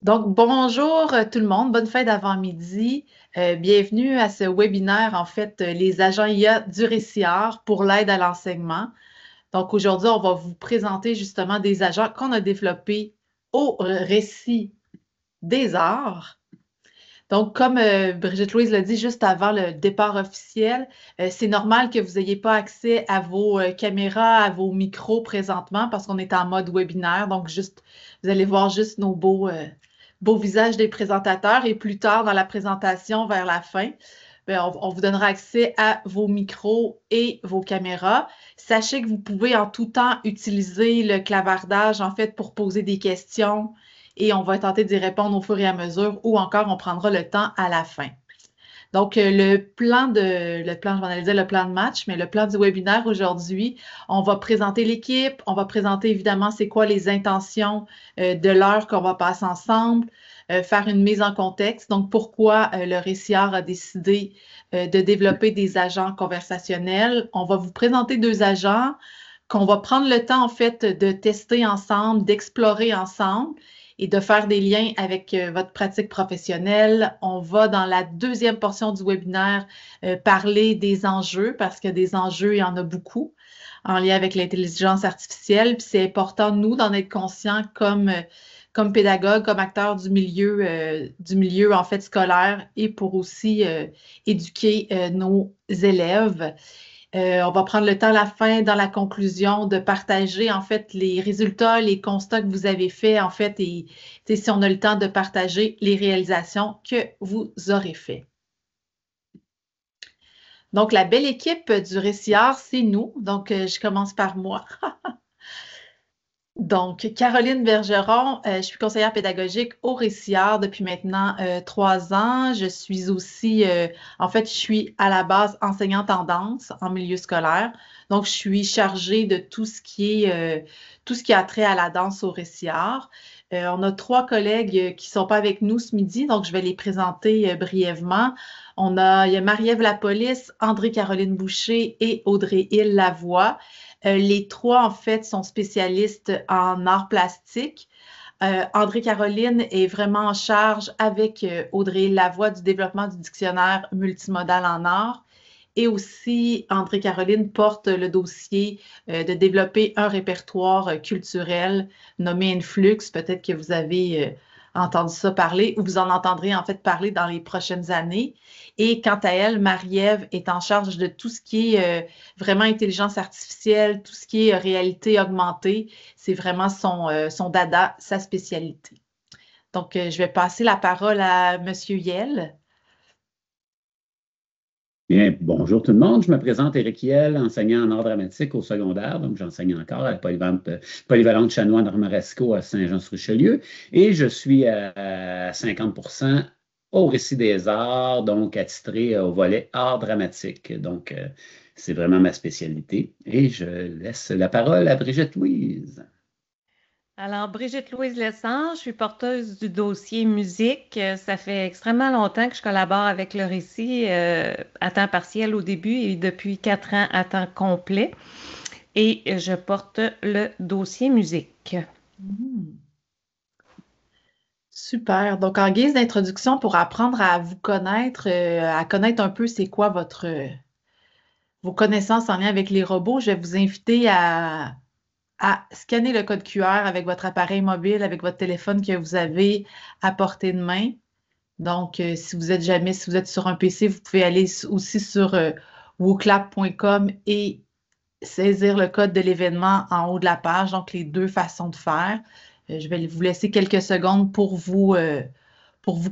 Donc, bonjour tout le monde, bonne fête d'avant-midi. Bienvenue à ce webinaire, en fait, les agents IA du Réciart pour l'aide à l'enseignement. Donc, aujourd'hui, on va vous présenter justement des agents qu'on a développés au Récit des arts. Donc, comme Brigitte-Louise l'a dit juste avant le départ officiel, c'est normal que vous n'ayez pas accès à vos caméras, à vos micros présentement parce qu'on est en mode webinaire. Donc, vous allez voir juste nos beaux visages des présentateurs et plus tard dans la présentation, vers la fin, on vous donnera accès à vos micros et vos caméras. Sachez que vous pouvez en tout temps utiliser le clavardage en fait pour poser des questions et on va tenter d'y répondre au fur et à mesure ou encore on prendra le temps à la fin. Donc, je vais analyser le plan de match, mais le plan du webinaire aujourd'hui, on va présenter l'équipe, on va présenter évidemment c'est quoi les intentions de l'heure qu'on va passer ensemble, faire une mise en contexte, donc pourquoi le Réciart a décidé de développer des agents conversationnels. On va vous présenter deux agents qu'on va prendre le temps en fait de tester ensemble, d'explorer ensemble et de faire des liens avec votre pratique professionnelle. On va, dans la deuxième portion du webinaire, parler des enjeux, parce que des enjeux, il y en a beaucoup en lien avec l'intelligence artificielle. Puis c'est important, nous, d'en être conscients comme pédagogue, comme acteur du milieu en fait scolaire et pour aussi éduquer nos élèves. On va prendre le temps à la fin, dans la conclusion, de partager en fait les résultats, les constats que vous avez faits en fait et si on a le temps de partager les réalisations que vous aurez faites. Donc, la belle équipe du Réciart, c'est nous. Donc, je commence par moi. Donc, Caroline Bergeron, je suis conseillère pédagogique au Réciart depuis maintenant 3 ans. Je suis aussi, en fait, je suis à la base enseignante en danse en milieu scolaire. Donc, je suis chargée de tout ce qui a trait à la danse au Réciart. On a 3 collègues qui ne sont pas avec nous ce midi, donc je vais les présenter brièvement. Il y a Marie-Ève Lapolice, André-Caroline Boucher et Audrey Hill Lavoie. Les 3, en fait, sont spécialistes en arts plastiques. André-Caroline est vraiment en charge avec Audrey Lavoie du développement du dictionnaire multimodal en art. Et aussi, André-Caroline porte le dossier de développer un répertoire culturel nommé Influx. Peut-être que vous avez entendu ça parler ou vous en entendrez en fait parler dans les prochaines années. Et quant à elle, Marie-Ève est en charge de tout ce qui est vraiment intelligence artificielle, tout ce qui est réalité augmentée. C'est vraiment son dada, sa spécialité. Donc, je vais passer la parole à M. Yel. Bien, bonjour tout le monde. Je me présente Éric Hiel, enseignant en art dramatique au secondaire. Donc, j'enseigne encore à la polyvalente Chanoine-Armaresco à Saint-Jean-sur-Richelieu. Et je suis à 50% au Récit des arts, donc attitré au volet art dramatique. Donc, c'est vraiment ma spécialité. Et je laisse la parole à Brigitte-Louise. Alors, Brigitte-Louise Lessard, je suis porteuse du dossier musique. Ça fait extrêmement longtemps que je collabore avec le Récit à temps partiel au début et depuis 4 ans à temps complet. Et je porte le dossier musique. Super. Donc, en guise d'introduction, pour apprendre à vous connaître, à connaître un peu c'est quoi vos connaissances en lien avec les robots, je vais vous inviter à scanner le code QR avec votre appareil mobile, avec votre téléphone que vous avez à portée de main. Donc, si vous êtes sur un PC, vous pouvez aller aussi sur wooclap.com et saisir le code de l'événement en haut de la page. Donc, les deux façons de faire. Je vais vous laisser quelques secondes pour vous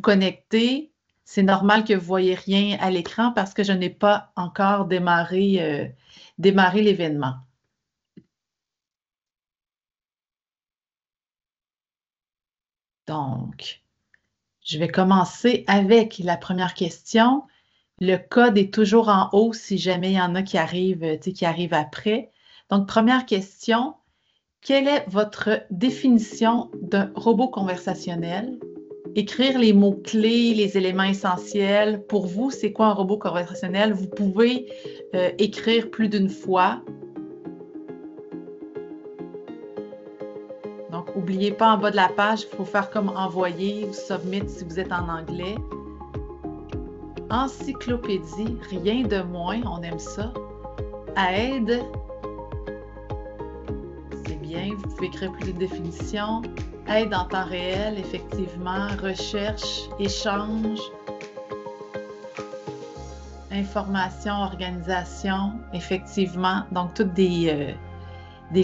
connecter. C'est normal que vous ne voyez rien à l'écran parce que je n'ai pas encore démarré l'événement. Donc, je vais commencer avec la première question. Le code est toujours en haut si jamais il y en a qui arrivent après. Donc, première question, quelle est votre définition d'un robot conversationnel? Écrire les mots-clés, les éléments essentiels. Pour vous, c'est quoi un robot conversationnel? Vous pouvez écrire plus d'une fois. Donc, n'oubliez pas, en bas de la page, il faut faire comme envoyer ou submit si vous êtes en anglais. Encyclopédie, rien de moins, on aime ça. Aide, c'est bien, vous pouvez écrire plus de définitions. Aide en temps réel, effectivement. Recherche, échange. Information, organisation, effectivement. Donc, tous des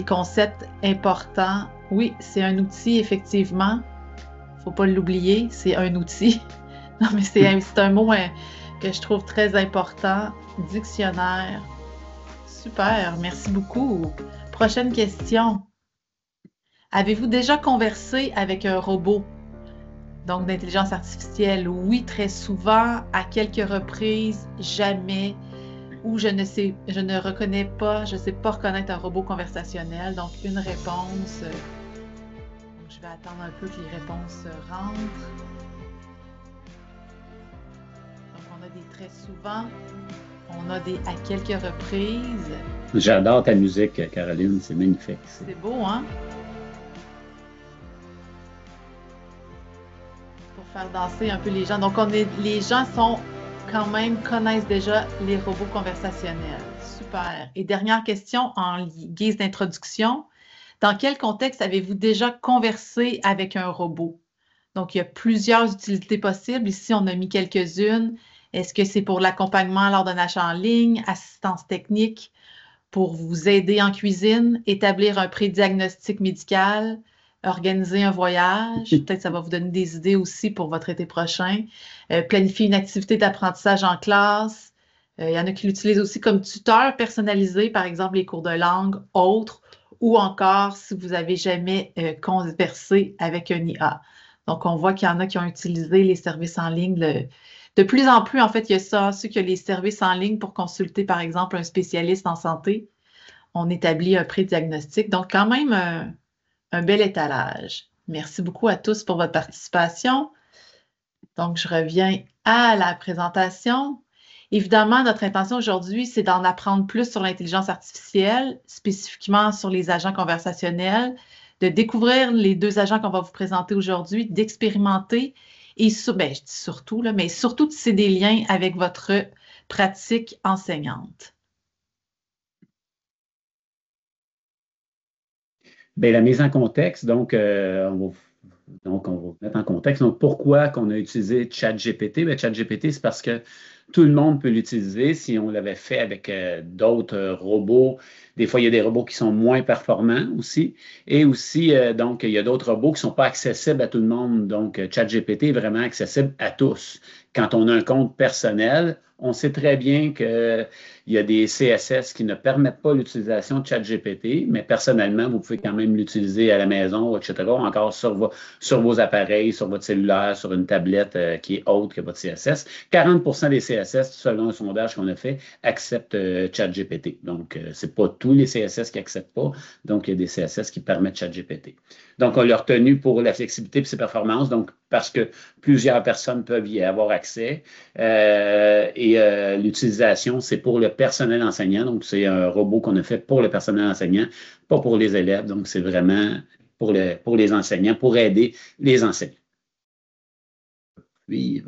concepts importants. Oui, c'est un outil, effectivement. Il ne faut pas l'oublier, c'est un outil. Non, mais c'est un mot que je trouve très important. Dictionnaire. Super, merci beaucoup. Prochaine question. Avez-vous déjà conversé avec un robot? Donc, d'intelligence artificielle, oui, très souvent, à quelques reprises, jamais, ou je ne reconnais pas, je ne sais pas reconnaître un robot conversationnel. Donc, une réponse. Donc, je vais attendre un peu que les réponses rentrent. Donc, on a des très souvent, on a des à quelques reprises. J'adore ta musique, Caroline, c'est magnifique. C'est beau, hein? Faire danser un peu les gens. Donc, les gens connaissent déjà les robots conversationnels. Super. Et dernière question en guise d'introduction. Dans quel contexte avez-vous déjà conversé avec un robot? Donc, il y a plusieurs utilités possibles. Ici, on a mis quelques-unes. Est-ce que c'est pour l'accompagnement lors d'un achat en ligne, assistance technique, pour vous aider en cuisine, établir un pré-diagnostic médical, organiser un voyage, peut-être ça va vous donner des idées aussi pour votre été prochain, planifier une activité d'apprentissage en classe. Il y en a qui l'utilisent aussi comme tuteur personnalisé, par exemple les cours de langue, autres, ou encore si vous n'avez jamais conversé avec un IA. Donc, on voit qu'il y en a qui ont utilisé les services en ligne. De plus en plus, en fait, il y a ça, ceux qui ont les services en ligne pour consulter, par exemple, un spécialiste en santé. On établit un pré-diagnostic. Donc, quand même, un bel étalage. Merci beaucoup à tous pour votre participation. Donc, je reviens à la présentation. Évidemment, notre intention aujourd'hui, c'est d'en apprendre plus sur l'intelligence artificielle, spécifiquement sur les agents conversationnels, de découvrir les deux agents qu'on va vous présenter aujourd'hui, d'expérimenter et je dis surtout, mais surtout de tisser des liens avec votre pratique enseignante. Bien, la mise en contexte, donc, on va mettre en contexte. Donc, pourquoi qu'on a utilisé ChatGPT? Bien, ChatGPT, c'est parce que tout le monde peut l'utiliser. Si on l'avait fait avec d'autres robots, des fois, il y a des robots qui sont moins performants aussi. Et aussi, donc, il y a d'autres robots qui ne sont pas accessibles à tout le monde. Donc, ChatGPT est vraiment accessible à tous. Quand on a un compte personnel, on sait très bien qu'il y a des CSS qui ne permettent pas l'utilisation de ChatGPT, mais personnellement, vous pouvez quand même l'utiliser à la maison, etc., encore sur vos appareils, sur votre cellulaire, sur une tablette qui est autre que votre CSS. 40% des CSS, selon un sondage qu'on a fait, acceptent ChatGPT. Donc, ce n'est pas tous les CSS qui n'acceptent pas. Donc, il y a des CSS qui permettent ChatGPT. Donc, on l'a retenu pour la flexibilité et ses performances, donc parce que plusieurs personnes peuvent y avoir accès. L'utilisation, c'est pour le personnel enseignant. Donc, c'est un robot qu'on a fait pour le personnel enseignant, pas pour les élèves. Donc, c'est vraiment pour les enseignants, pour aider les enseignants. Puis,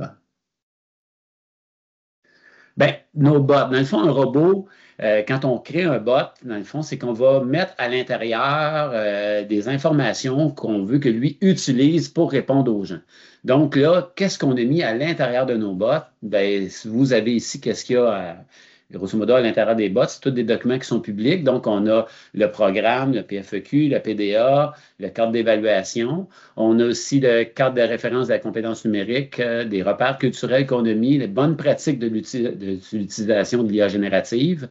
bien, nos bots. Dans le fond, un robot, quand on crée un bot, dans le fond, c'est qu'on va mettre à l'intérieur des informations qu'on veut que lui utilise pour répondre aux gens. Donc là, qu'est-ce qu'on a mis à l'intérieur de nos bots? Bien, vous avez ici, qu'est-ce qu'il y a grosso modo à l'intérieur des bots? C'est tous des documents qui sont publics. Donc, on a le programme, le PFEQ, le PDA, le cadre d'évaluation. On a aussi le cadre de référence de la compétence numérique, des repères culturels qu'on a mis, les bonnes pratiques de l'utilisation de l'IA générative,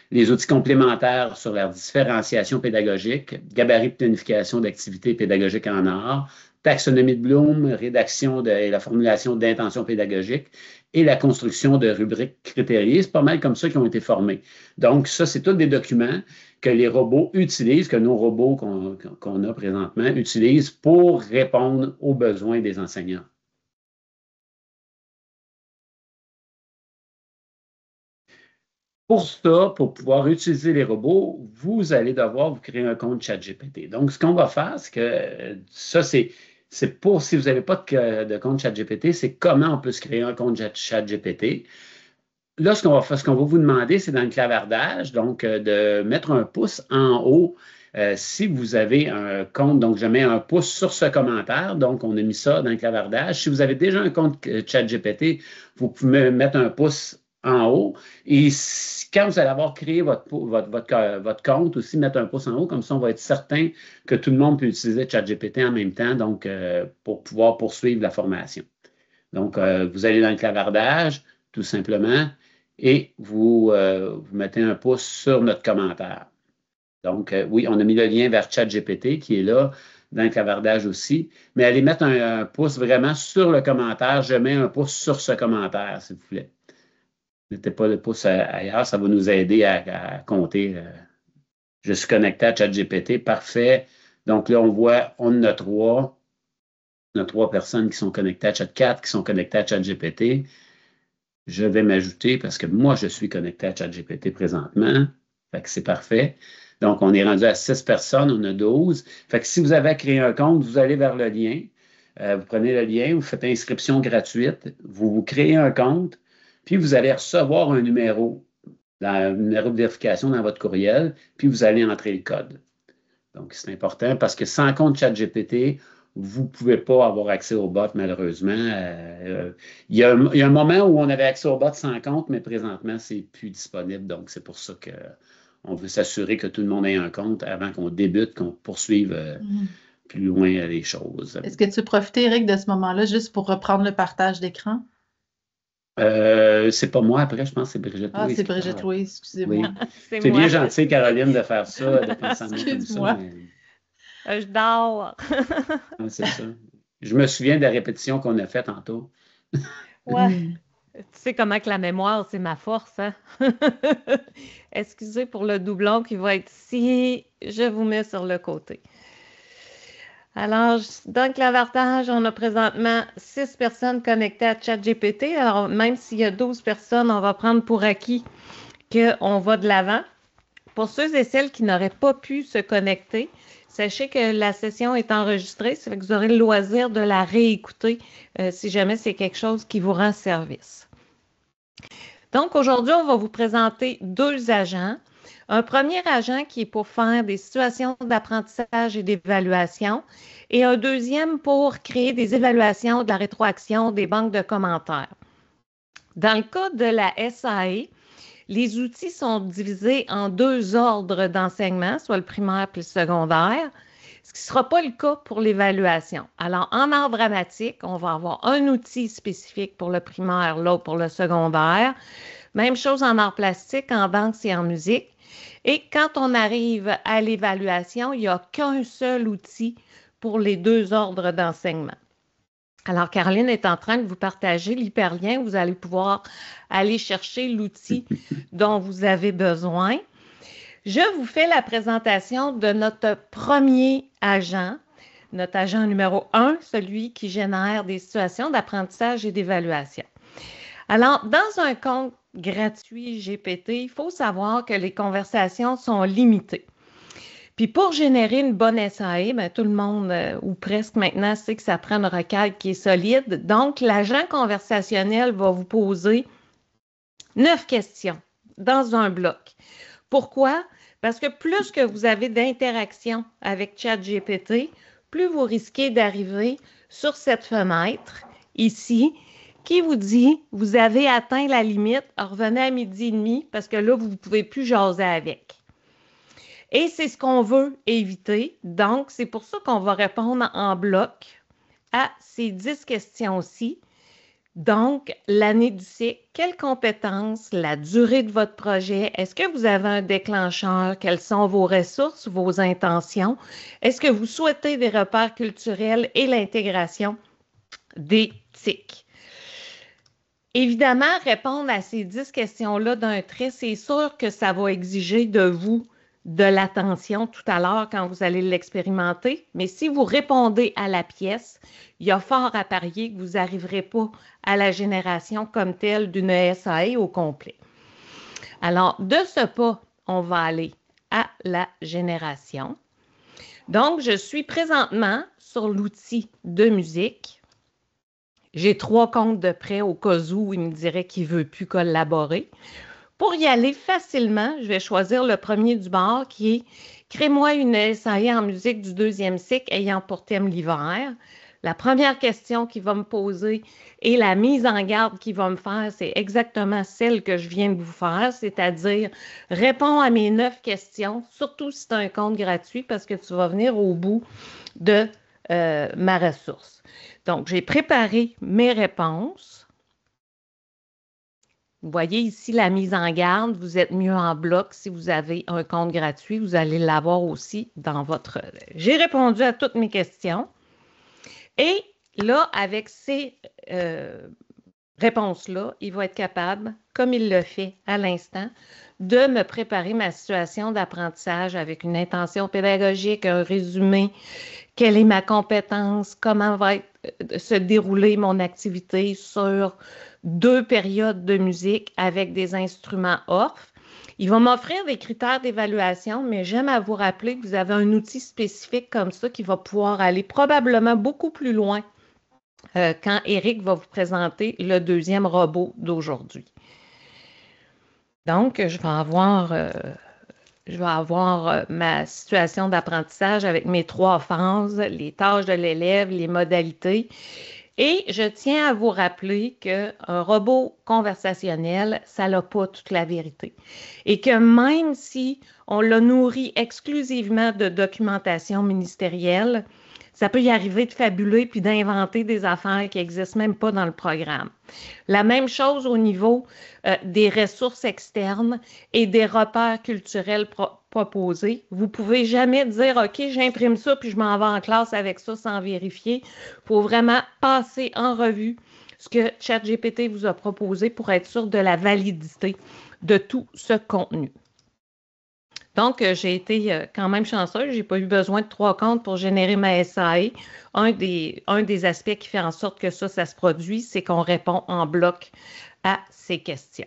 les outils complémentaires sur la différenciation pédagogique, gabarit de planification d'activités pédagogiques en art, taxonomie de Bloom, rédaction et la formulation d'intentions pédagogiques et la construction de rubriques critériées. C'est pas mal comme ça qui ont été formés. Donc, ça, c'est tous des documents que les robots utilisent, que nos robots qu'on a présentement utilisent pour répondre aux besoins des enseignants. Pour ça, pour pouvoir utiliser les robots, vous allez devoir vous créer un compte ChatGPT. Donc, ce qu'on va faire, c'est que ça, c'est pour si vous n'avez pas de compte ChatGPT, c'est comment on peut se créer un compte ChatGPT. Là, ce qu'on va vous demander, c'est dans le clavardage, donc de mettre un pouce en haut si vous avez un compte. Donc, je mets un pouce sur ce commentaire. Donc, on a mis ça dans le clavardage. Si vous avez déjà un compte ChatGPT, vous pouvez mettre un pouce en haut. Et quand vous allez avoir créé votre compte, aussi mettre un pouce en haut, comme ça, on va être certain que tout le monde peut utiliser ChatGPT en même temps, donc pour pouvoir poursuivre la formation. Donc, vous allez dans le clavardage, tout simplement, et vous mettez un pouce sur notre commentaire. Donc, oui, on a mis le lien vers ChatGPT qui est là, dans le clavardage aussi, mais allez mettre un pouce vraiment sur le commentaire. Je mets un pouce sur ce commentaire, s'il vous plaît. Mettez pas le pouce ailleurs, ça va nous aider à compter. Je suis connecté à ChatGPT, parfait. Donc là, on voit, on a trois personnes qui sont connectées à ChatCat, qui sont connectées à ChatGPT. Je vais m'ajouter parce que moi, je suis connecté à ChatGPT présentement. Fait que c'est parfait. Donc, on est rendu à 6 personnes, on a 12. Fait que si vous avez créé un compte, vous allez vers le lien. Vous prenez le lien, vous faites inscription gratuite, vous créez un compte, puis vous allez recevoir un numéro de vérification dans votre courriel, puis vous allez entrer le code. Donc, c'est important parce que sans compte ChatGPT, vous ne pouvez pas avoir accès au bot, malheureusement. Il y a un moment où on avait accès au bot sans compte, mais présentement, ce n'est plus disponible. Donc, c'est pour ça qu'on veut s'assurer que tout le monde ait un compte avant qu'on débute, qu'on poursuive plus loin les choses. Est-ce que tu veux profiter, Eric, de ce moment-là, juste pour reprendre le partage d'écran? C'est pas moi, après, je pense que c'est Brigitte Louise. Ah, c'est Brigitte Louise, excusez-moi. Oui. C'est bien gentil, Caroline, de faire ça, de penser à moi comme ça. Je dors. C'est ça. Je me souviens de la répétition qu'on a faite tantôt. Ouais. Tu sais comment que la mémoire, c'est ma force, hein? Excusez pour le doublon qui va être ici. Je vous mets sur le côté. Alors, dans le clavardage, on a présentement 6 personnes connectées à ChatGPT. Alors, même s'il y a 12 personnes, on va prendre pour acquis qu'on va de l'avant. Pour ceux et celles qui n'auraient pas pu se connecter, sachez que la session est enregistrée, ça fait que vous aurez le loisir de la réécouter si jamais c'est quelque chose qui vous rend service. Donc, aujourd'hui, on va vous présenter 2 agents. Un premier agent qui est pour faire des situations d'apprentissage et d'évaluation et un deuxième pour créer des évaluations de la rétroaction des banques de commentaires. Dans le cas de la SAE, les outils sont divisés en 2 ordres d'enseignement, soit le primaire puis le secondaire, ce qui ne sera pas le cas pour l'évaluation. Alors, en art dramatique, on va avoir un outil spécifique pour le primaire, l'autre pour le secondaire. Même chose en art plastique, en danse et en musique. Et quand on arrive à l'évaluation, il n'y a qu'un seul outil pour les 2 ordres d'enseignement. Alors, Caroline est en train de vous partager l'hyperlien. Vous allez pouvoir aller chercher l'outil dont vous avez besoin. Je vous fais la présentation de notre premier agent, notre agent numéro 1, celui qui génère des situations d'apprentissage et d'évaluation. Alors, dans un compte gratuit GPT, il faut savoir que les conversations sont limitées. Puis pour générer une bonne SAE, bien, tout le monde, ou presque maintenant, sait que ça prend une requête qui est solide. Donc, l'agent conversationnel va vous poser 9 questions dans un bloc. Pourquoi? Parce que plus que vous avez d'interaction avec ChatGPT, plus vous risquez d'arriver sur cette fenêtre ici qui vous dit « Vous avez atteint la limite, revenez à 12h30 parce que là, vous ne pouvez plus jaser avec. » Et c'est ce qu'on veut éviter. Donc, c'est pour ça qu'on va répondre en bloc à ces 10 questions-ci. Donc, l'année du cycle, quelles compétences, la durée de votre projet, est-ce que vous avez un déclencheur, quelles sont vos ressources, vos intentions, est-ce que vous souhaitez des repères culturels et l'intégration des TIC. Évidemment, répondre à ces 10 questions-là d'un trait, c'est sûr que ça va exiger de vous de l'attention tout à l'heure quand vous allez l'expérimenter, mais si vous répondez à la pièce, il y a fort à parier que vous n'arriverez pas à la génération comme telle d'une SAE au complet. Alors, de ce pas, on va aller à la génération. Donc, je suis présentement sur l'outil de musique. J'ai 3 comptes de près au cas où il me dirait qu'il ne veut plus collaborer. Pour y aller facilement, je vais choisir le premier du bord qui est « Crée-moi une SAE en musique du 2e cycle ayant pour thème l'hiver ». La première question qu'il va me poser et la mise en garde qu'il va me faire, c'est exactement celle que je viens de vous faire, c'est-à-dire réponds à mes 9 questions, surtout si c'est un compte gratuit parce que tu vas venir au bout de ma ressource. Donc, j'ai préparé mes réponses. Vous voyez ici la mise en garde. Vous êtes mieux en bloc si vous avez un compte gratuit. Vous allez l'avoir aussi dans votre... J'ai répondu à toutes mes questions. Et là, avec ces réponses-là, il va être capable, comme il le fait à l'instant, de me préparer ma situation d'apprentissage avec une intention pédagogique, un résumé, quelle est ma compétence, comment va se dérouler mon activité sur 2 périodes de musique avec des instruments ORF. Il va m'offrir des critères d'évaluation, mais j'aime à vous rappeler que vous avez un outil spécifique comme ça qui va pouvoir aller probablement beaucoup plus loin quand Éric va vous présenter le 2e robot d'aujourd'hui. Donc, je vais avoir ma situation d'apprentissage avec mes 3 phases, les tâches de l'élève, les modalités. Et je tiens à vous rappeler qu'un robot conversationnel, ça n'a pas toute la vérité. Et que même si on l'a nourri exclusivement de documentation ministérielle, ça peut y arriver de fabuler puis d'inventer des affaires qui n'existent même pas dans le programme. La même chose au niveau des ressources externes et des repères culturels proposés. Vous ne pouvez jamais dire « OK, j'imprime ça puis je m'en vais en classe avec ça sans vérifier ». Il faut vraiment passer en revue ce que ChatGPT vous a proposé pour être sûr de la validité de tout ce contenu. Donc, j'ai été quand même chanceuse. Je n'ai pas eu besoin de 3 comptes pour générer ma SAE. Un des aspects qui fait en sorte que ça se produit, c'est qu'on répond en bloc à ces questions.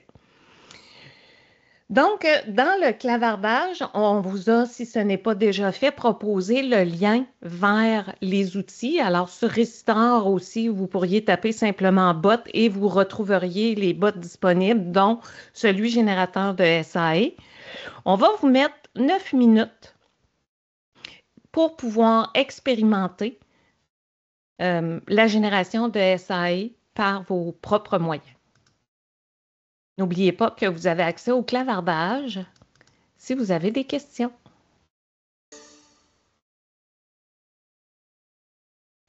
Donc, dans le clavardage, on vous a, si ce n'est pas déjà fait, proposé le lien vers les outils. Alors, sur Récitor aussi, vous pourriez taper simplement bot et vous retrouveriez les bots disponibles, dont celui générateur de SAE. On va vous mettre 9 minutes pour pouvoir expérimenter la génération de SAE par vos propres moyens. N'oubliez pas que vous avez accès au clavardage si vous avez des questions.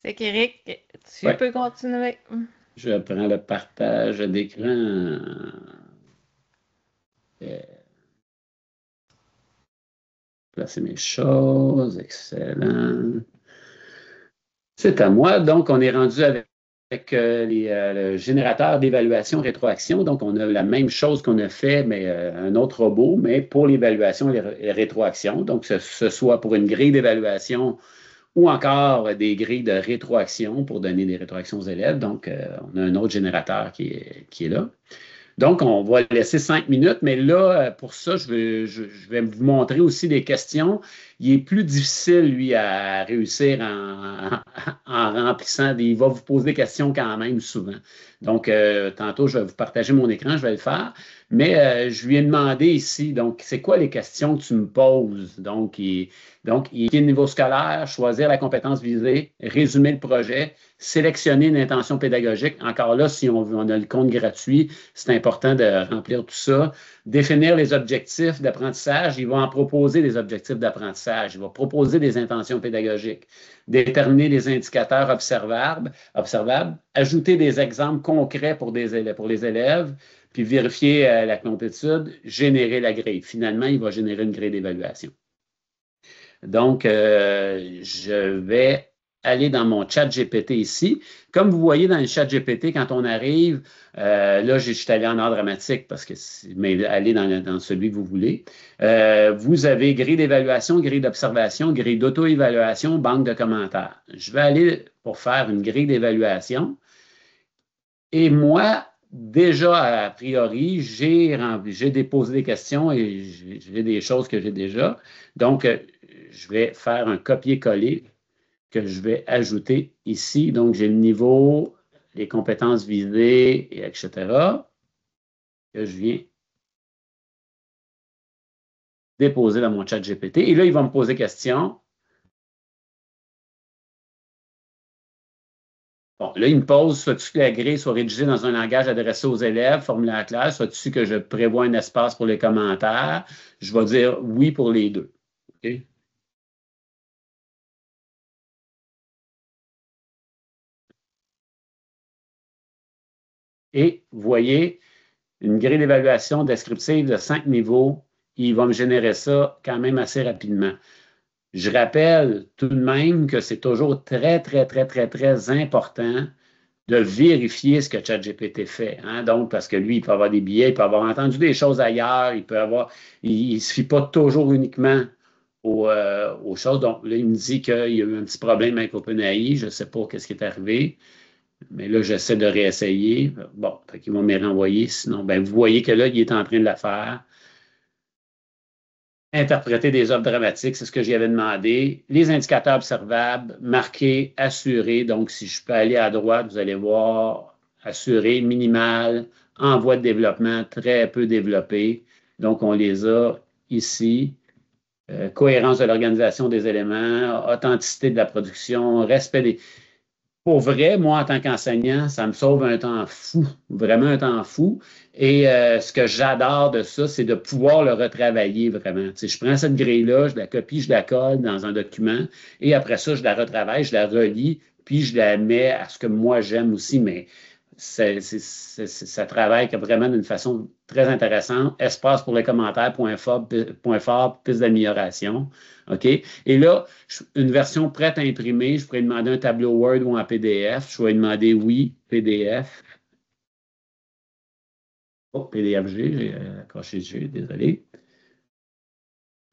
C'est qu'Éric, tu peux continuer. Je prends le partage d'écran. Placer mes choses. Excellent. C'est à moi. Donc, on est rendu avec le générateur d'évaluation rétroaction. Donc, on a la même chose qu'on a fait, mais un autre robot, mais pour l'évaluation et les rétroactions. Donc, ce soit pour une grille d'évaluation ou encore des grilles de rétroaction pour donner des rétroactions aux élèves. Donc, on a un autre générateur qui est là. Donc, on va laisser 5 minutes, mais là, pour ça, je vais vous montrer aussi des questions. Il est plus difficile, lui, à réussir en remplissant il va vous poser des questions quand même souvent. Donc, tantôt, je vais vous partager mon écran, je vais le faire. Mais je lui ai demandé ici, donc, c'est quoi les questions que tu me poses? Donc, il est niveau scolaire, choisir la compétence visée, résumer le projet, sélectionner une intention pédagogique. Encore là, si on a le compte gratuit, c'est important de remplir tout ça. Définir les objectifs d'apprentissage. Il va en proposer des objectifs d'apprentissage. Il va proposer des intentions pédagogiques. Déterminer des indicateurs observables. Ajouter des exemples concrets pour les élèves. Puis vérifier la complétude. Générer la grille. Finalement, il va générer une grille d'évaluation. Donc, je vais aller dans mon chat GPT ici. Comme vous voyez dans le chat GPT, quand on arrive, là, je suis allé en ordre dramatique parce que, mais allez dans celui que vous voulez. Vous avez grille d'évaluation, grille d'observation, grille d'auto-évaluation, banque de commentaires. Je vais aller pour faire une grille d'évaluation. Et moi, déjà, a priori, j'ai déposé des questions et j'ai des choses que j'ai déjà. Donc, je vais faire un copier-coller que je vais ajouter ici. Donc, j'ai le niveau, les compétences visées, etc., que je viens déposer dans mon chat GPT. Et là, il va me poser question. Bon, là, il me pose, soit-tu que la grille soit rédigée dans un langage adressé aux élèves, formulaire clair, soit-tu que je prévois un espace pour les commentaires? Je vais dire oui pour les deux. OK? Et vous voyez, une grille d'évaluation descriptive de 5 niveaux, il va me générer ça quand même assez rapidement. Je rappelle tout de même que c'est toujours très, très, très, très, très important de vérifier ce que ChatGPT fait. Hein? Donc, parce que lui, il peut avoir des billets, il peut avoir entendu des choses ailleurs, il ne se fie pas toujours uniquement aux choses. Donc, là, il me dit qu'il y a eu un petit problème avec OpenAI. Je ne sais pas ce qui est arrivé. Mais là, j'essaie de réessayer. Bon, ils vont me renvoyer. Sinon, ben, vous voyez que là, il est en train de la faire. Interpréter des œuvres dramatiques, c'est ce que j'y avais demandé. Les indicateurs observables, marqués, assurés. Donc, si je peux aller à droite, vous allez voir assuré, minimal, en voie de développement, très peu développé. Donc, on les a ici. Cohérence de l'organisation des éléments, authenticité de la production, respect des... Pour vrai, moi, en tant qu'enseignant, ça me sauve un temps fou, vraiment un temps fou. Et ce que j'adore de ça, c'est de pouvoir le retravailler vraiment. Tu sais, je prends cette grille-là, je la copie, je la colle dans un document, et après ça, je la retravaille, je la relis, puis je la mets à ce que moi j'aime aussi. Mais ça travaille vraiment d'une façon très intéressante. Espace pour les commentaires, point fort, piste d'amélioration. OK? Et là, une version prête à imprimer, je pourrais demander un tableau Word ou un PDF. Je vais demander oui, PDF. Oh, PDFG, j'ai accroché G, désolé.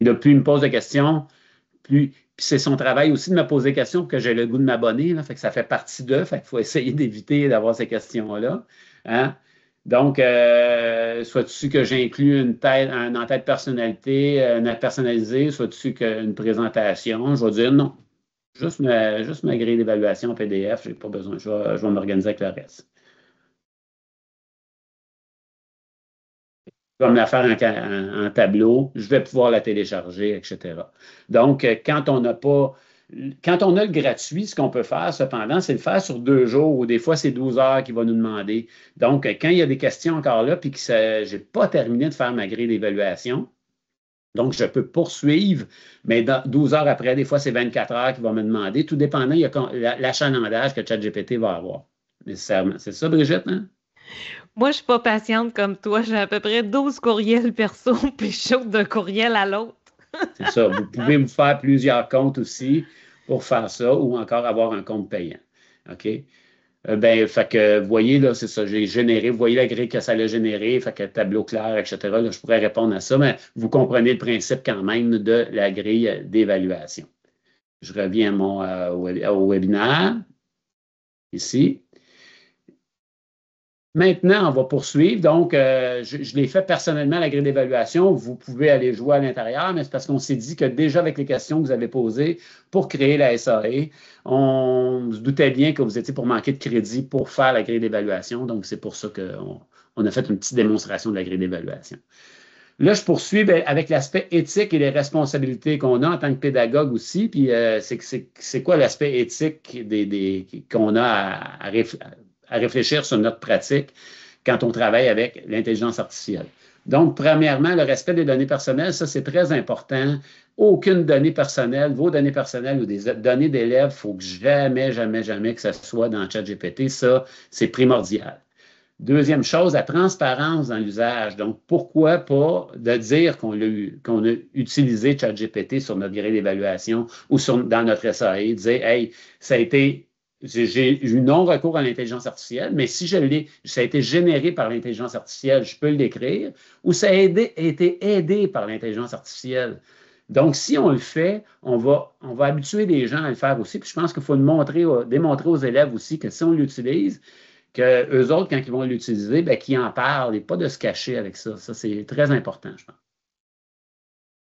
Et là, plus il me pose des questions, puis c'est son travail aussi de me poser des questions pour que j'ai le goût de m'abonner. Fait que ça fait partie d'eux. Fait qu'il faut essayer d'éviter d'avoir ces questions-là. Hein? Donc, soit-tu que j'inclus un en-tête personnalité, une personnalisée, soit-tu qu'une présentation. Je vais dire non. Juste ma grille d'évaluation PDF, je n'ai pas besoin. Je vais m'organiser avec le reste. Je vais me la faire en tableau, je vais pouvoir la télécharger, etc. Donc, quand on a le gratuit, ce qu'on peut faire, cependant, c'est le faire sur 2 jours ou des fois, c'est 12 heures qu'il va nous demander. Donc, quand il y a des questions encore là, puis que je n'ai pas terminé de faire ma grille d'évaluation, donc, je peux poursuivre, mais 12 heures après, des fois, c'est 24 heures qu'il va me demander. Tout dépendant, il y a l'achalandage que ChatGPT va avoir, nécessairement. C'est ça, Brigitte, hein? Moi, je ne suis pas patiente comme toi. J'ai à peu près 12 courriels perso, puis je saute d'un courriel à l'autre. C'est ça. Vous pouvez vous faire plusieurs comptes aussi pour faire ça ou encore avoir un compte payant. OK? Fait que, vous voyez, là, c'est ça, j'ai généré, vous voyez la grille que ça l'a généré, fait que tableau clair, etc. Là, je pourrais répondre à ça, mais vous comprenez le principe quand même de la grille d'évaluation. Je reviens au webinaire, ici. Maintenant, on va poursuivre. Donc, je l'ai fait personnellement, la grille d'évaluation. Vous pouvez aller jouer à l'intérieur, mais c'est parce qu'on s'est dit que déjà avec les questions que vous avez posées pour créer la SAE, on se doutait bien que vous étiez pour manquer de crédit pour faire la grille d'évaluation. Donc, c'est pour ça qu'on a fait une petite démonstration de la grille d'évaluation. Là, je poursuis avec l'aspect éthique et les responsabilités qu'on a en tant que pédagogue aussi. Puis, c'est quoi l'aspect éthique qu'on a à réfléchir sur notre pratique quand on travaille avec l'intelligence artificielle. Donc, premièrement, le respect des données personnelles, ça, c'est très important. Aucune donnée personnelle, vos données personnelles ou des données d'élèves, il faut que jamais, jamais, jamais que ça soit dans ChatGPT. Ça, c'est primordial. Deuxième chose, la transparence dans l'usage. Donc, pourquoi pas de dire qu'on a utilisé ChatGPT sur notre grille d'évaluation ou dans notre SAE, dire, hey, ça a été... J'ai eu non-recours à l'intelligence artificielle, mais si ça a été généré par l'intelligence artificielle, je peux l'écrire, ou ça a été aidé par l'intelligence artificielle. Donc, si on le fait, on va habituer les gens à le faire aussi. Puis je pense qu'il faut démontrer aux élèves aussi que si on l'utilise, que eux autres, quand ils vont l'utiliser, ben, qu'ils en parlent et pas de se cacher avec ça. Ça, c'est très important, je pense.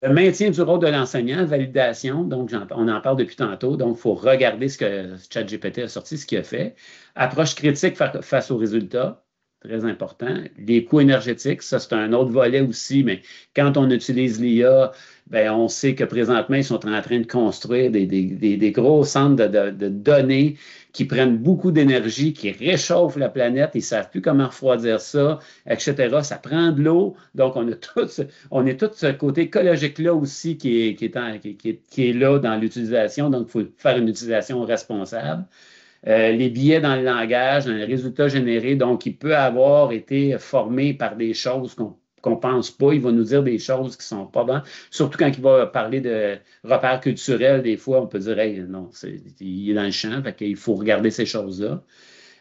Le maintien du rôle de l'enseignant, validation, donc on en parle depuis tantôt, donc il faut regarder ce que ChatGPT a sorti, ce qu'il a fait. Approche critique face aux résultats, très important. Les coûts énergétiques, ça c'est un autre volet aussi, mais quand on utilise l'IA, ben, on sait que présentement, ils sont en train de construire des gros centres de données qui prennent beaucoup d'énergie, qui réchauffent la planète, ils ne savent plus comment refroidir ça, etc. Ça prend de l'eau, donc on est tout ce côté écologique-là aussi qui est là dans l'utilisation, donc il faut faire une utilisation responsable. Les biais dans le langage, dans les résultats générés, donc il peut avoir été formé par des choses qu'on ne pense pas. Il va nous dire des choses qui ne sont pas bonnes. Surtout quand il va parler de repères culturels, des fois, on peut dire, hey, non, il est dans le champ, fait qu'il faut regarder ces choses-là.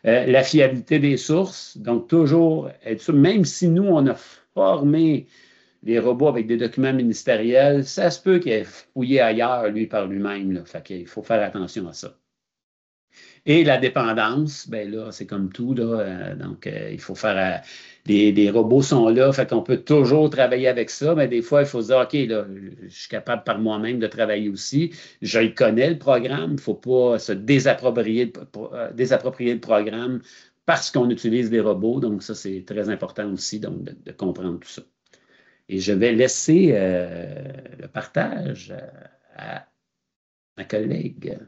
La fiabilité des sources, donc toujours être sûr, même si nous, on a formé les robots avec des documents ministériels, ça se peut qu'il ait fouillé ailleurs, lui, par lui-même. Là. Fait qu'il faut faire attention à ça. Et la dépendance, ben là, c'est comme tout, là. Donc, il faut faire. Les robots sont là, fait qu'on peut toujours travailler avec ça, mais des fois, il faut se dire, OK, là, je suis capable par moi-même de travailler aussi. Je le connais, le programme. Il ne faut pas se désapproprier le programme parce qu'on utilise des robots. Donc, ça, c'est très important aussi, donc, de comprendre tout ça. Et je vais laisser le partage à ma collègue.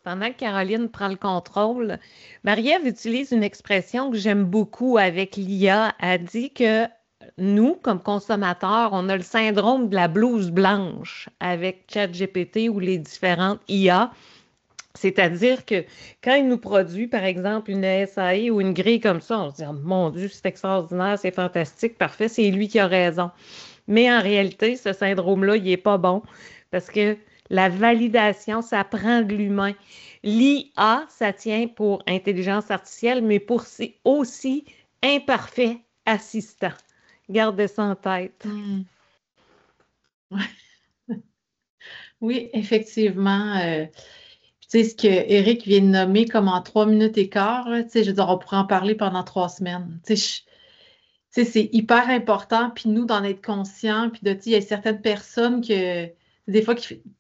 Pendant que Caroline prend le contrôle, Marie-Ève utilise une expression que j'aime beaucoup avec l'IA. Elle dit que nous, comme consommateurs, on a le syndrome de la blouse blanche avec ChatGPT ou les différentes IA. C'est-à-dire que quand il nous produit, par exemple, une SAE ou une grille comme ça, on se dit, oh, mon Dieu, c'est extraordinaire, c'est fantastique, parfait, c'est lui qui a raison. Mais en réalité, ce syndrome-là, il n'est pas bon parce que la validation, ça prend de l'humain. L'IA, ça tient pour intelligence artificielle, mais pour aussi imparfait assistant. Gardez ça en tête. Oui, effectivement. Tu sais, ce que Eric vient de nommer comme en 3 minutes et quart, là, tu sais, je veux dire, on pourrait en parler pendant 3 semaines. Tu sais, c'est hyper important, puis nous, d'en être conscients, puis de, tu sais, il y a certaines personnes que, des fois,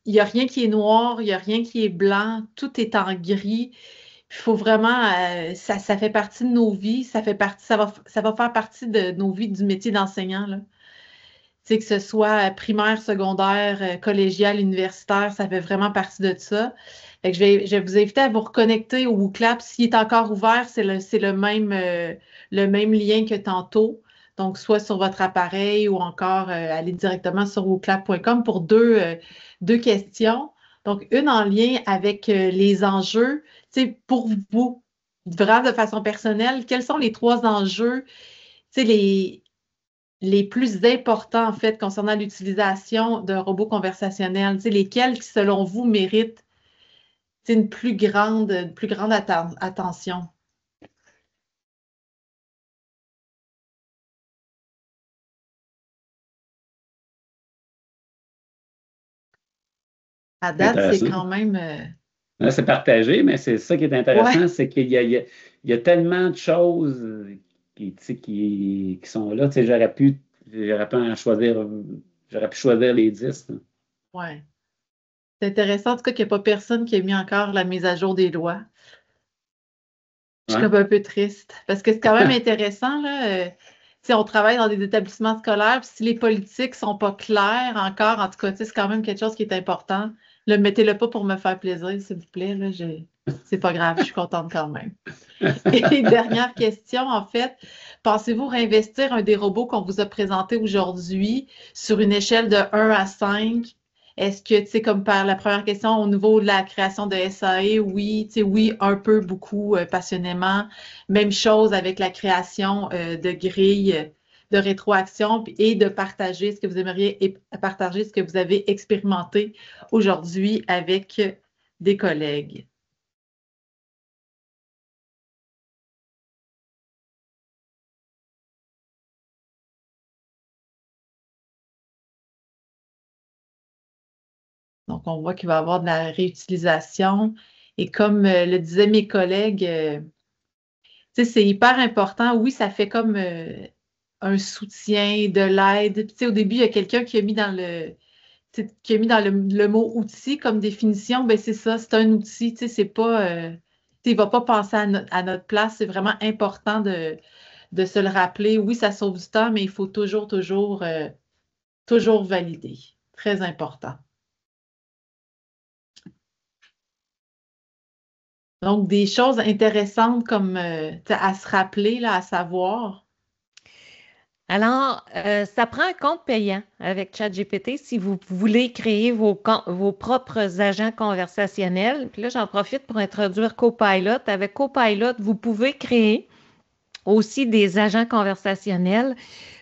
il n'y a rien qui est noir, il n'y a rien qui est blanc, tout est en gris. Il faut vraiment, ça fait partie de nos vies, ça va faire partie de nos vies du métier d'enseignant, là. Tu sais, que ce soit primaire, secondaire, collégial, universitaire, ça fait vraiment partie de ça. Fait que je vais vous inviter à vous reconnecter au WooClap. S'il est encore ouvert, c'est le même lien que tantôt. Donc, soit sur votre appareil ou encore aller directement sur wooclap.com pour deux questions. Donc, une en lien avec les enjeux. Tu sais, pour vous, vraiment de façon personnelle, quels sont les 3 enjeux? Tu sais, les plus importants, en fait, concernant l'utilisation d'un robot conversationnel? Tu sais, lesquels, qui, selon vous, méritent une plus grande attention? À date, c'est quand même... Là, c'est partagé, mais c'est ça qui est intéressant, Ouais. c'est qu'il y a tellement de choses tu sais, qui sont là. Tu sais, j'aurais pu choisir les 10. Là. Ouais. C'est intéressant, en tout cas, qu'il n'y a pas personne qui a mis encore la mise à jour des lois. Je suis Ouais. comme un peu triste, parce que c'est quand même intéressant, là. Tu sais, on travaille dans des établissements scolaires, puis si les politiques sont pas claires encore, en tout cas, tu sais, c'est quand même quelque chose qui est important. Mettez-le pas pour me faire plaisir, s'il vous plaît, là. C'est pas grave, je suis contente quand même. Et dernière question, en fait, pensez-vous réinvestir un des robots qu'on vous a présenté aujourd'hui sur une échelle de 1 à 5? Est-ce que, tu sais, comme par la première question, au niveau de la création de SAE, oui, tu sais, oui, un peu, beaucoup, passionnément. Même chose avec la création de grilles de rétroaction et de partager ce que vous aimeriez et partager ce que vous avez expérimenté aujourd'hui avec des collègues. Donc, on voit qu'il va y avoir de la réutilisation. Et comme le disaient mes collègues, Tu sais, c'est hyper important. Oui, ça fait comme un soutien, de l'aide. Puis, tu sais, au début, il y a quelqu'un qui a mis dans le mot outil comme définition. Ben c'est ça, c'est un outil. Tu sais, c'est pas. Tu sais, il va pas penser à notre place. C'est vraiment important de se le rappeler. Oui, ça sauve du temps, mais il faut toujours valider. Très important. Donc, des choses intéressantes comme à se rappeler, là, à savoir. Alors, ça prend un compte payant avec ChatGPT si vous voulez créer vos propres agents conversationnels. Puis là, j'en profite pour introduire Copilot. Avec Copilot, vous pouvez créer aussi des agents conversationnels,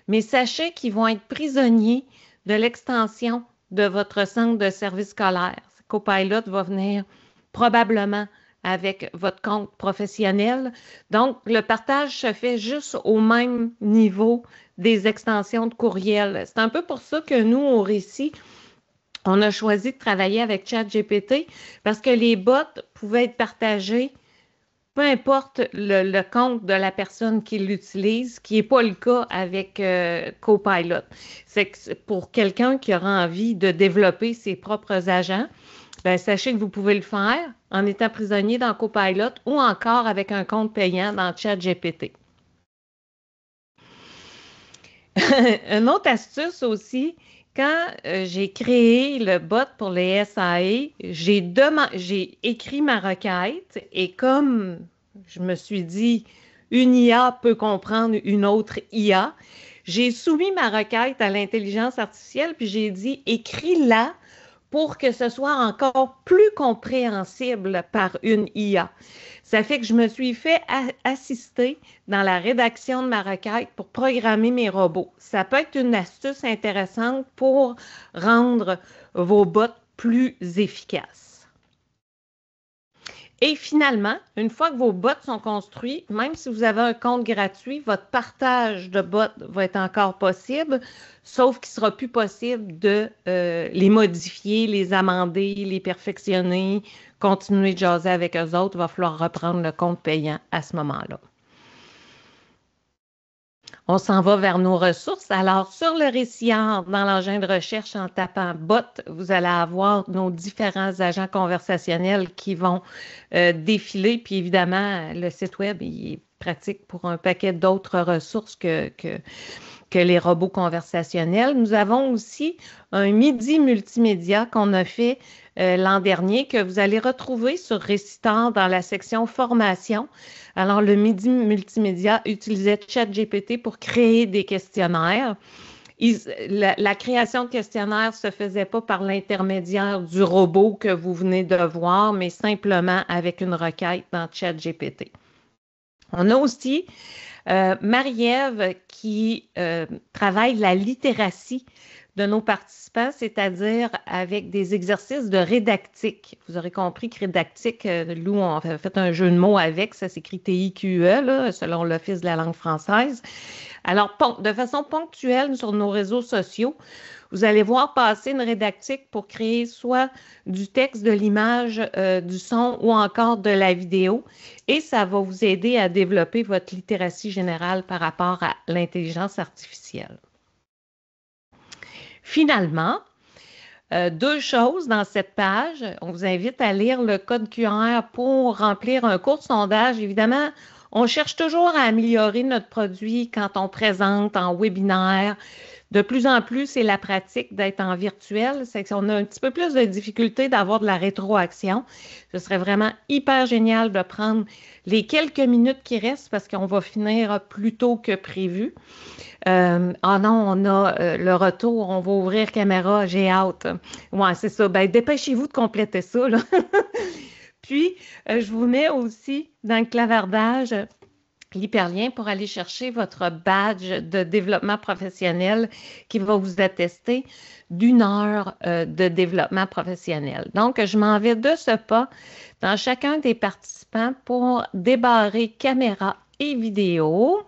mais sachez qu'ils vont être prisonniers de l'extension de votre centre de service scolaire. Copilot va venir probablement avec votre compte professionnel. Donc, le partage se fait juste au même niveau des extensions de courriel. C'est un peu pour ça que nous, au Récit, on a choisi de travailler avec ChatGPT parce que les bots pouvaient être partagés peu importe le compte de la personne qui l'utilise, ce qui n'est pas le cas avec Copilot. C'est que pour quelqu'un qui aura envie de développer ses propres agents, ben, sachez que vous pouvez le faire en étant prisonnier dans Copilot ou encore avec un compte payant dans ChatGPT. Une autre astuce aussi, quand j'ai créé le bot pour les SAE, j'ai écrit ma requête et comme je me suis dit, une IA peut comprendre une autre IA, j'ai soumis ma requête à l'intelligence artificielle puis j'ai dit, écris-la pour que ce soit encore plus compréhensible par une IA. Ça fait que je me suis fait assister dans la rédaction de ma requête pour programmer mes robots. Ça peut être une astuce intéressante pour rendre vos bots plus efficaces. Et finalement, une fois que vos bots sont construits, même si vous avez un compte gratuit, votre partage de bots va être encore possible, sauf qu'il ne sera plus possible de les modifier, les amender, les perfectionner, continuer de jaser avec eux autres. Il va falloir reprendre le compte payant à ce moment-là. On s'en va vers nos ressources. Alors, sur le récillard, dans l'engin de recherche, en tapant bot, vous allez avoir nos différents agents conversationnels qui vont défiler. Puis évidemment, le site web, il est pratique pour un paquet d'autres ressources que les robots conversationnels. Nous avons aussi un midi multimédia qu'on a fait l'an dernier, que vous allez retrouver sur Récitor dans la section formation. Alors, le midi multimédia utilisait ChatGPT pour créer des questionnaires. La création de questionnaires ne se faisait pas par l'intermédiaire du robot que vous venez de voir, mais simplement avec une requête dans ChatGPT. On a aussi Marie-Ève qui travaille la littératie de nos participants, c'est-à-dire avec des exercices de rédactique. Vous aurez compris que rédactique, Lou, on a fait un jeu de mots avec, ça s'écrit TIQE, là, selon l'Office de la langue française. Alors, de façon ponctuelle sur nos réseaux sociaux, vous allez voir passer une rédactique pour créer soit du texte, de l'image, du son ou encore de la vidéo. Et ça va vous aider à développer votre littératie générale par rapport à l'intelligence artificielle. Finalement, deux choses dans cette page. On vous invite à lire le code QR pour remplir un court sondage. Évidemment, on cherche toujours à améliorer notre produit quand on présente en webinaire. De plus en plus, c'est la pratique d'être en virtuel. C'est qu'on a un petit peu plus de difficulté d'avoir de la rétroaction. Ce serait vraiment hyper génial de prendre les quelques minutes qui restent parce qu'on va finir plus tôt que prévu. Non, on a le retour, on va ouvrir caméra, j'ai hâte. Ouais, c'est ça. Ben, dépêchez-vous de compléter ça, là. Puis, je vous mets aussi dans le clavardage l'hyperlien pour aller chercher votre badge de développement professionnel qui va vous attester d'1 heure de développement professionnel. Donc, je m'en vais de ce pas dans chacun des participants pour débarrer caméra et vidéo.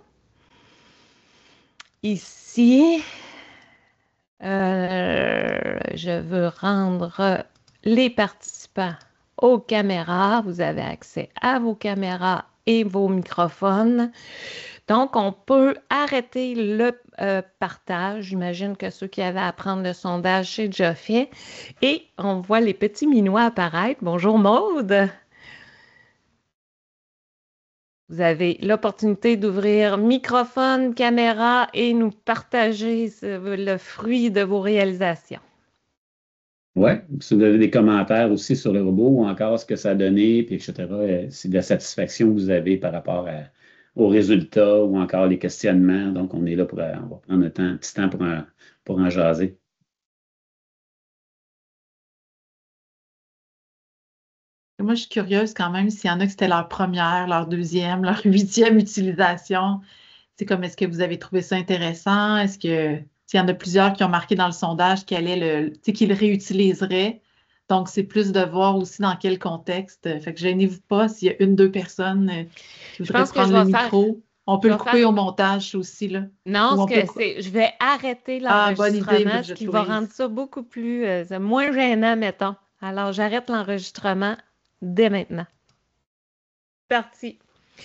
Ici, je veux rendre les participants aux caméras. Vous avez accès à vos caméras et vos microphones. Donc, on peut arrêter le partage. J'imagine que ceux qui avaient à prendre le sondage, c'est déjà fait. Et on voit les petits minois apparaître. Bonjour Maude. Vous avez l'opportunité d'ouvrir microphone, caméra et nous partager le fruit de vos réalisations. Oui, si vous avez des commentaires aussi sur le robot ou encore ce que ça a donné, puis etc., c'est de la satisfaction que vous avez par rapport aux résultats ou encore les questionnements. Donc, on est là on va prendre un petit temps pour en jaser. Moi, je suis curieuse quand même s'il y en a que c'était leur première, leur deuxième, leur 8e utilisation. C'est comme, est-ce que vous avez trouvé ça intéressant? Est-ce que s'il y en a plusieurs qui ont marqué dans le sondage qu'ils le réutiliseraient? Donc, c'est plus de voir aussi dans quel contexte. Fait que gênez-vous pas s'il y a 1-2 personnes qui voudraient prendre le micro. On peut le couper au montage aussi, là. Non, je vais arrêter l'enregistrement, ce qui va rendre ça beaucoup plus moins gênant, mettons. Alors, j'arrête l'enregistrement dès maintenant. Parti.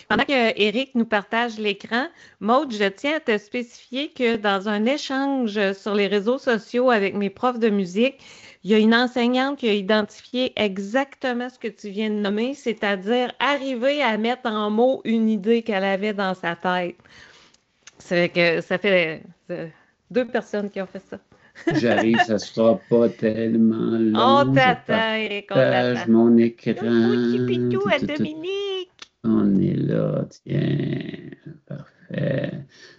Pendant que Éric nous partage l'écran, Maude, je tiens à te spécifier que dans un échange sur les réseaux sociaux avec mes profs de musique, il y a une enseignante qui a identifié exactement ce que tu viens de nommer, c'est-à-dire arriver à mettre en mots une idée qu'elle avait dans sa tête. Ça fait 2 personnes qui ont fait ça. J'arrive, ça ne sera pas tellement long. On t'attend, Éric, on t'attend. Mon écran. Pitou à Dominique. On est là, tiens, parfait.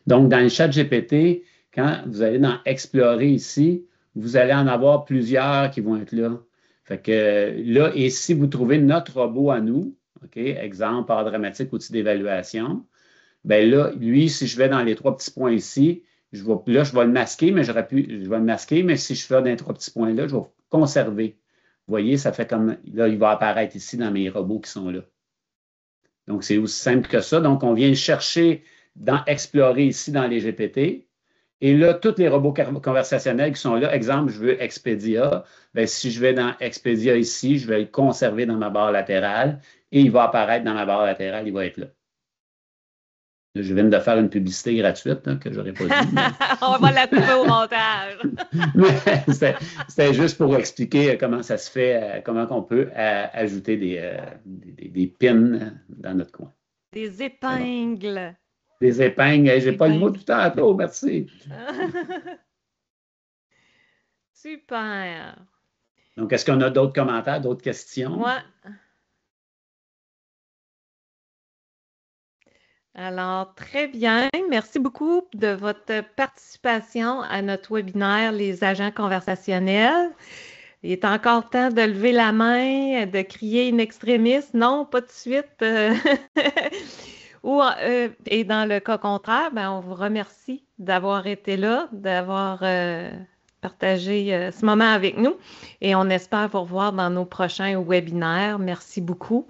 Donc, dans le chat GPT, quand vous allez dans Explorer ici, vous allez en avoir plusieurs qui vont être là. Fait que là, et si vous trouvez notre robot à nous, OK, exemple, art dramatique, outil d'évaluation, bien là, lui, si je vais dans les 3 petits points ici, je vais le masquer, mais je vais le masquer, mais si je fais dans les 3 petits points-là, je vais conserver. Vous voyez, ça fait comme, là, il va apparaître ici dans mes robots qui sont là. Donc, c'est aussi simple que ça. Donc, on vient le chercher dans Explorer ici dans les GPT. Et là, tous les robots conversationnels qui sont là, exemple, je veux Expedia. Bien, si je vais dans Expedia ici, je vais le conserver dans ma barre latérale et il va apparaître dans ma barre latérale, il va être là. Je viens de faire une publicité gratuite que je n'aurais pas dit. Mais... On va la couper au montage. C'était juste pour expliquer comment ça se fait, comment on peut ajouter des pins dans notre coin. Des épingles. Des épingles. Je n'ai pas le mot tout à l'heure. Merci. Super. Donc, est-ce qu'on a d'autres commentaires, d'autres questions? Moi. Alors, très bien. Merci beaucoup de votre participation à notre webinaire Les agents conversationnels. Il est encore temps de lever la main, de crier in extremis. Non, pas de suite. Et dans le cas contraire, ben, on vous remercie d'avoir été là, d'avoir partagé ce moment avec nous. Et on espère vous revoir dans nos prochains webinaires. Merci beaucoup.